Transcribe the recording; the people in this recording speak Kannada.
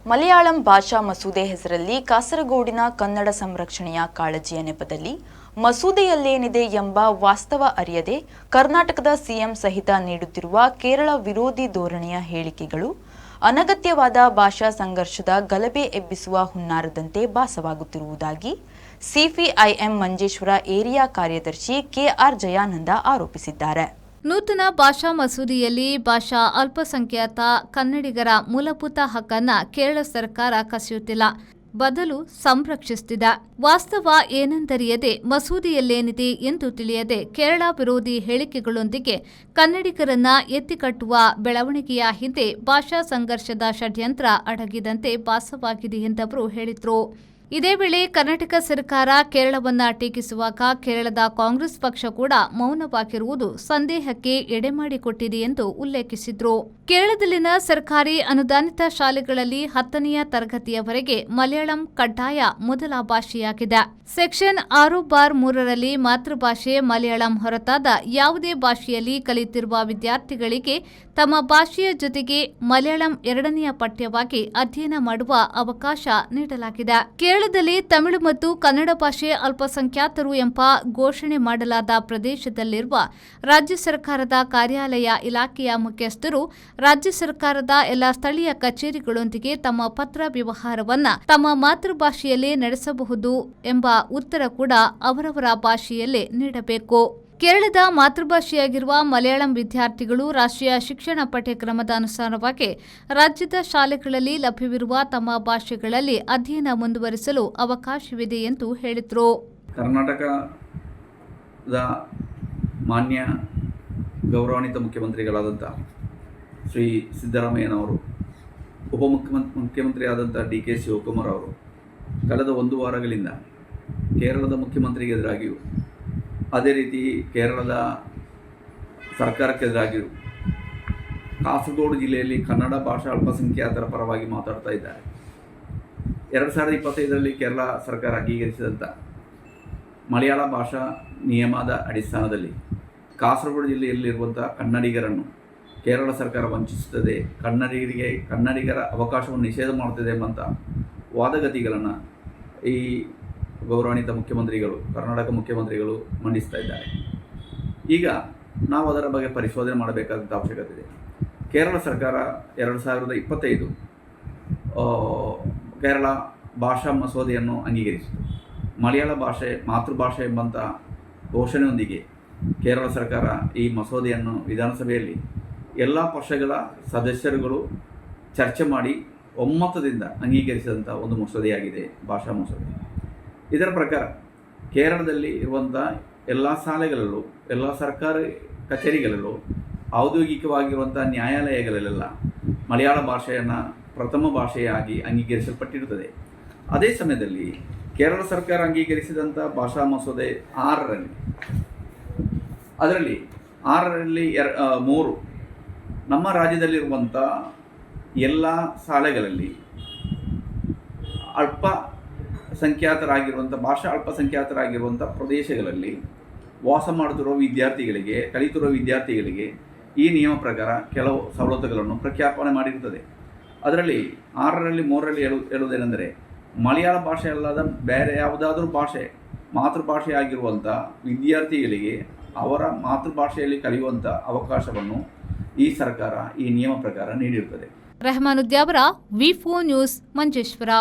ಮಲಯಾಳಂ ಭಾಷಾ ಮಸೂದೆ ಹೆಸರಲ್ಲಿ ಕಾಸರಗೋಡಿನ ಕನ್ನಡ ಸಂರಕ್ಷಣೆಯ ಕಾಳಜಿಯ ನೆಪದಲ್ಲಿ ಮಸೂದೆಯಲ್ಲೇನಿದೆ ಎಂಬ ವಾಸ್ತವ ಅರಿಯದೆ ಕರ್ನಾಟಕದ ಸಿಎಂ ಸಹಿತ ನೀಡುತ್ತಿರುವ ಕೇರಳ ವಿರೋಧಿ ಧೋರಣೆಯ ಹೇಳಿಕೆಗಳು ಅನಗತ್ಯವಾದ ಭಾಷಾ ಸಂಘರ್ಷದ ಗಲಭೆ ಎಬ್ಬಿಸುವ ಹುನ್ನಾರದಂತೆ ಭಾಸವಾಗುತ್ತಿರುವುದಾಗಿ ಸಿಪಿಐಎಂ ಮಂಜೇಶ್ವರ ಏರಿಯಾ ಕಾರ್ಯದರ್ಶಿ ಕೆಆರ್ ಜಯಾನಂದ ಆರೋಪಿಸಿದ್ದಾರೆ. ನೂತನ ಭಾಷಾ ಮಸೂದೆಯಲ್ಲಿ ಭಾಷಾ ಅಲ್ಪಸಂಖ್ಯಾತ ಕನ್ನಡಿಗರ ಮೂಲಭೂತ ಹಕ್ಕನ್ನ ಕೇರಳ ಸರ್ಕಾರ ಕಸಿಯುತ್ತಿಲ್ಲ, ಬದಲು ಸಂರಕ್ಷಿಸುತ್ತಿದೆ. ವಾಸ್ತವ ಏನೆಂದರಿಯದೆ ಮಸೂದೆಯಲ್ಲೇನಿದೆ ಎಂದು ತಿಳಿಯದೆ ಕೇರಳ ವಿರೋಧಿ ಹೇಳಿಕೆಗಳೊಂದಿಗೆ ಕನ್ನಡಿಗರನ್ನ ಎತ್ತಿಕಟ್ಟುವ ಬೆಳವಣಿಗೆಯ ಹಿಂದೆ ಭಾಷಾ ಸಂಘರ್ಷದ ಷಡ್ಯಂತ್ರ ಅಡಗಿದಂತೆ ಭಾಸವಾಗಿದೆ ಎಂದವರು ಹೇಳಿದರು. ಇದೇ ವೇಳೆ ಕರ್ನಾಟಕ ಸರ್ಕಾರ ಕೇರಳವನ್ನ ಟೀಕಿಸುವಾಗ ಕೇರಳದ ಕಾಂಗ್ರೆಸ್ ಪಕ್ಷ ಕೂಡ ಮೌನವಾಗಿರುವುದು ಸಂದೇಹಕ್ಕೆ ಎಡೆಮಾಡಿಕೊಟ್ಟಿದೆ ಎಂದು ಉಲ್ಲೇಖಿಸಿದರು. ಕೇರಳದಲ್ಲಿನ ಸರ್ಕಾರಿ ಅನುದಾನಿತ ಶಾಲೆಗಳಲ್ಲಿ 10ನೇ ತರಗತಿಯವರೆಗೆ ಮಲಯಾಳಂ ಕಡ್ಡಾಯ ಮೊದಲ ಭಾಷೆಯಾಗಿದೆ. ಸೆಕ್ಷನ್ 6(3) ಮಾತೃಭಾಷೆ ಮಲಯಾಳಂ ಹೊರತಾದ ಯಾವುದೇ ಭಾಷೆಯಲ್ಲಿ ಕಲಿಯುತ್ತಿರುವ ವಿದ್ಯಾರ್ಥಿಗಳಿಗೆ ತಮ್ಮ ಭಾಷೆಯ ಜೊತೆಗೆ ಮಲಯಾಳಂ 2ನೇ ಪಠ್ಯವಾಗಿ ಅಧ್ಯಯನ ಮಾಡುವ ಅವಕಾಶ ನೀಡಲಾಗಿದೆ. ಕೇರಳದಲ್ಲಿ ತಮಿಳು ಮತ್ತು ಕನ್ನಡ ಭಾಷೆ ಅಲ್ಪಸಂಖ್ಯಾತರು ಎಂಬ ಘೋಷಣೆ ಮಾಡಲಾದ ಪ್ರದೇಶದಲ್ಲಿರುವ ರಾಜ್ಯ ಸರ್ಕಾರದ ಕಾರ್ಯಾಲಯ ಇಲಾಖೆಯ ಮುಖ್ಯಸ್ಥರು ರಾಜ್ಯ ಸರ್ಕಾರದ ಎಲ್ಲ ಸ್ಥಳೀಯ ಕಚೇರಿಗಳೊಂದಿಗೆ ತಮ್ಮ ಪತ್ರ ವ್ಯವಹಾರವನ್ನ ತಮ್ಮ ಮಾತೃಭಾಷೆಯಲ್ಲೇ ನಡೆಸಬಹುದು ಎಂಬ ಉತ್ತರ ಕೂಡ ಅವರವರ ಭಾಷೆಯಲ್ಲೇ ನೀಡಬೇಕು. ಕೇರಳದ ಮಾತೃಭಾಷೆಯಾಗಿರುವ ಮಲಯಾಳಂ ವಿದ್ಯಾರ್ಥಿಗಳು ರಾಷ್ಟ್ರೀಯ ಶಿಕ್ಷಣ ಪಠ್ಯಕ್ರಮದ ಅನುಸಾರವಾಗಿ ರಾಜ್ಯದ ಶಾಲೆಗಳಲ್ಲಿ ಲಭ್ಯವಿರುವ ತಮ್ಮ ಭಾಷೆಗಳಲ್ಲಿ ಅಧ್ಯಯನ ಮುಂದುವರಿಸಲು ಅವಕಾಶವಿದೆ ಎಂದು ಹೇಳಿದರು. ಕರ್ನಾಟಕದ ಮಾನ್ಯ ಗೌರವಾನ್ವಿತ ಮುಖ್ಯಮಂತ್ರಿಗಳಾದಂಥ ಶ್ರೀ ಸಿದ್ದರಾಮಯ್ಯನವರು, ಉಪಮುಖ್ಯಮಂತ್ರಿಯಾದಂಥ ಡಿ.ಕೆ. ಶಿವಕುಮಾರ್ ಅವರು ಕಳೆದ 1 ವಾರಗಳಿಂದ ಕೇರಳದ ಮುಖ್ಯಮಂತ್ರಿಗೆ ಎದುರಾಗಿಯೂ ಅದೇ ರೀತಿ ಕೇರಳದ ಸರ್ಕಾರಕ್ಕೆ ಎದುರಾಗಿಯೂ ಕಾಸರಗೋಡು ಜಿಲ್ಲೆಯಲ್ಲಿ ಕನ್ನಡ ಭಾಷಾ ಅಲ್ಪಸಂಖ್ಯಾತರ ಪರವಾಗಿ ಮಾತಾಡ್ತಾ ಇದ್ದಾರೆ. 2025ರಲ್ಲಿ ಕೇರಳ ಸರ್ಕಾರ ಅಂಗೀಕರಿಸಿದಂಥ ಮಲಯಾಳ ಭಾಷಾ ನಿಯಮದ ಅಡಿಸ್ಥಾನದಲ್ಲಿ ಕಾಸರಗೋಡು ಜಿಲ್ಲೆಯಲ್ಲಿರುವಂಥ ಕನ್ನಡಿಗರನ್ನು ಕೇರಳ ಸರ್ಕಾರ ವಂಚಿಸುತ್ತದೆ, ಕನ್ನಡಿಗರ ಅವಕಾಶವನ್ನು ನಿಷೇಧ ಮಾಡುತ್ತದೆ ಎಂಬಂಥ ವಾದಗತಿಗಳನ್ನು ಈ ಗೌರವಾನ್ವಿತ ಮುಖ್ಯಮಂತ್ರಿಗಳು, ಕರ್ನಾಟಕ ಮುಖ್ಯಮಂತ್ರಿಗಳು ಮಂಡಿಸ್ತಾ ಇದ್ದಾರೆ. ಈಗ ನಾವು ಅದರ ಬಗ್ಗೆ ಪರಿಶೋಧನೆ ಮಾಡಬೇಕಾದಂಥ ಅವಶ್ಯಕತೆ ಇದೆ. ಕೇರಳ ಸರ್ಕಾರ 2025 ಕೇರಳ ಭಾಷಾ ಮಸೂದೆಯನ್ನು ಅಂಗೀಕರಿಸಿತು. ಮಲಯಾಳ ಭಾಷೆ ಮಾತೃಭಾಷೆ ಎಂಬಂಥ ಘೋಷಣೆಯೊಂದಿಗೆ ಕೇರಳ ಸರ್ಕಾರ ಈ ಮಸೂದೆಯನ್ನು ವಿಧಾನಸಭೆಯಲ್ಲಿ ಎಲ್ಲ ಪಕ್ಷಗಳ ಸದಸ್ಯರುಗಳು ಚರ್ಚೆ ಮಾಡಿ ಒಮ್ಮತದಿಂದ ಅಂಗೀಕರಿಸಿದಂಥ ಒಂದು ಮಸೂದೆಯಾಗಿದೆ ಭಾಷಾ ಮಸೂದೆ. ಇದರ ಪ್ರಕಾರ ಕೇರಳದಲ್ಲಿ ಇರುವಂಥ ಎಲ್ಲ ಶಾಲೆಗಳಲ್ಲೂ, ಎಲ್ಲ ಸರ್ಕಾರಿ ಕಚೇರಿಗಳಲ್ಲೂ, ಔದ್ಯೋಗಿಕವಾಗಿರುವಂಥ ನ್ಯಾಯಾಲಯಗಳಲ್ಲೆಲ್ಲ ಮಲಯಾಳ ಭಾಷೆಯನ್ನು ಪ್ರಥಮ ಭಾಷೆಯಾಗಿ ಅಂಗೀಕರಿಸಲ್ಪಟ್ಟಿರುತ್ತದೆ. ಅದೇ ಸಮಯದಲ್ಲಿ ಕೇರಳ ಸರ್ಕಾರ ಅಂಗೀಕರಿಸಿದಂಥ ಭಾಷಾ ಮಸೂದೆ 6ರಲ್ಲಿ 3 ನಮ್ಮ ರಾಜ್ಯದಲ್ಲಿರುವಂಥ ಎಲ್ಲ ಶಾಲೆಗಳಲ್ಲಿ ಭಾಷಾ ಅಲ್ಪಸಂಖ್ಯಾತರಾಗಿರುವಂಥ ಪ್ರದೇಶಗಳಲ್ಲಿ ವಾಸ ಮಾಡುತ್ತಿರುವ ವಿದ್ಯಾರ್ಥಿಗಳಿಗೆ, ಕಲಿತಿರುವ ವಿದ್ಯಾರ್ಥಿಗಳಿಗೆ ಈ ನಿಯಮ ಪ್ರಕಾರ ಕೆಲವು ಸವಲತ್ತುಗಳನ್ನು ಪ್ರಖ್ಯಾಪನೆ ಮಾಡಿರುತ್ತದೆ. ಅದರಲ್ಲಿ 6ರಲ್ಲಿ 3ರಲ್ಲಿ ಹೇಳುವುದೇನೆಂದರೆ, ಮಲಯಾಳ ಭಾಷೆ ಅಲ್ಲದ ಬೇರೆ ಯಾವುದಾದ್ರೂ ಭಾಷೆ ಮಾತೃಭಾಷೆಯಾಗಿರುವಂಥ ವಿದ್ಯಾರ್ಥಿಗಳಿಗೆ ಅವರ ಮಾತೃಭಾಷೆಯಲ್ಲಿ ಕಲಿಯುವಂಥ ಅವಕಾಶವನ್ನು ಈ ಸರ್ಕಾರ ಈ ನಿಯಮ ಪ್ರಕಾರ ನೀಡಿರುತ್ತದೆ. ರೆಹಮಾನುದ್ಯಾವರ, ವಿ4 ನ್ಯೂಸ್, ಮಂಜೇಶ್ವರ.